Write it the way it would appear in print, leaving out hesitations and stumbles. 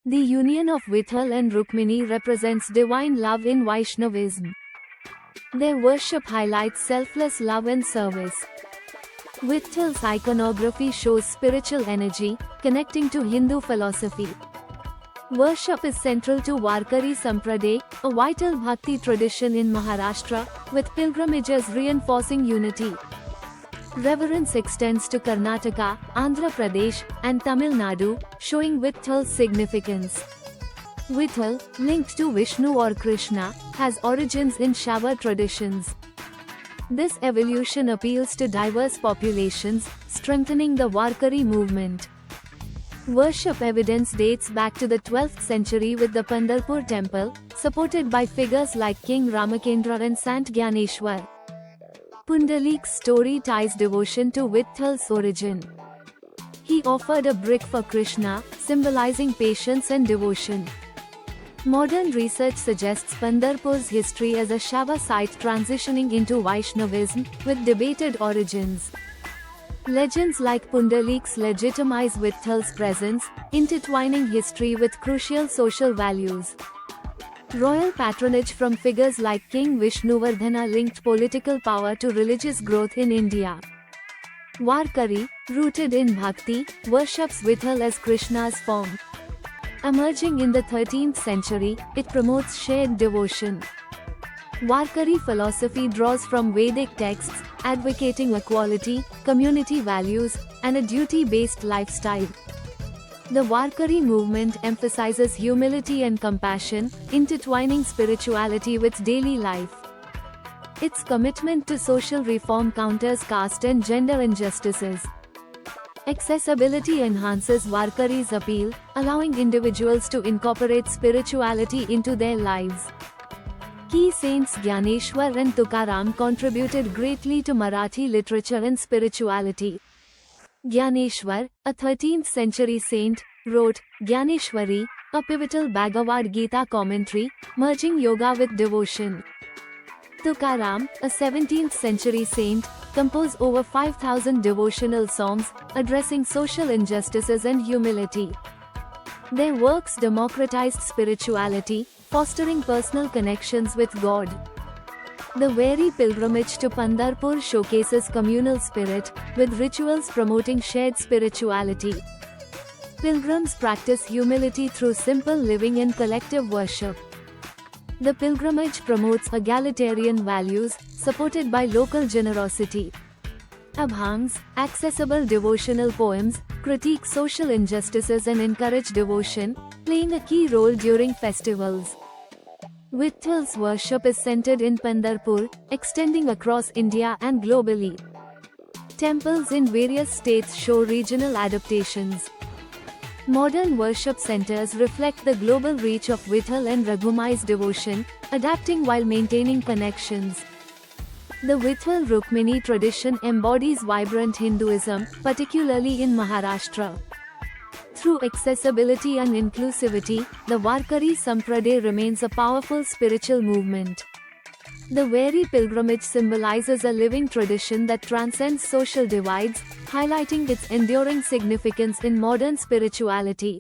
The union of Vitthal and Rukmini represents divine love in Vaishnavism. Their worship highlights selfless love and service. Vitthal's iconography shows spiritual energy, connecting to Hindu philosophy. Worship is central to Warkari Sampraday, a vital bhakti tradition in Maharashtra, with pilgrimages reinforcing unity. Reverence extends to Karnataka, Andhra Pradesh, and Tamil Nadu, showing Vitthal's significance. Vitthal, linked to Vishnu or Krishna, has origins in Shaiva traditions. This evolution appeals to diverse populations, strengthening the Warkari movement. Worship evidence dates back to the 12th century with the Pandharpur temple, supported by figures like King Ramakendra and Sant Gyaneshwar. Pundalik's story ties devotion to Vitthal's origin. He offered a brick for Krishna, symbolizing patience and devotion. Modern research suggests Pandharpur's history as a Shaiva site transitioning into Vaishnavism, with debated origins. Legends like Pundalik's legitimize Vitthal's presence, intertwining history with crucial social values. Royal patronage from figures like King Vishnuvardhana linked political power to religious growth in India. Warkari, rooted in bhakti, worships Vitthal as Krishna's form. Emerging in the 13th century, it promotes shared devotion. Warkari philosophy draws from Vedic texts, advocating equality, community values, and a duty-based lifestyle. The Warkari movement emphasizes humility and compassion, intertwining spirituality with daily life. Its commitment to social reform counters caste and gender injustices. Accessibility enhances Warkari's appeal, allowing individuals to incorporate spirituality into their lives. Key saints Gyaneshwar and Tukaram contributed greatly to Marathi literature and spirituality. Gyaneshwar, a 13th century saint, wrote Gyaneshwari, a pivotal Bhagavad Gita commentary, merging yoga with devotion. Tukaram, a 17th century saint, composed over 5,000 devotional songs, addressing social injustices and humility. Their works democratized spirituality, fostering personal connections with God. The Vairi pilgrimage to Pandharpur showcases communal spirit, with rituals promoting shared spirituality. Pilgrims practice humility through simple living and collective worship. The pilgrimage promotes egalitarian values, supported by local generosity. Abhangs, accessible devotional poems, critique social injustices and encourage devotion, playing a key role during festivals. Vitthal's worship is centered in Pandharpur, extending across India and globally. Temples in various states show regional adaptations. Modern worship centers reflect the global reach of Vitthal and Raghumai's devotion, adapting while maintaining connections. The Vitthal Rukmini tradition embodies vibrant Hinduism, particularly in Maharashtra. Through accessibility and inclusivity, the Warkari Sampraday remains a powerful spiritual movement. The Vairi pilgrimage symbolizes a living tradition that transcends social divides, highlighting its enduring significance in modern spirituality.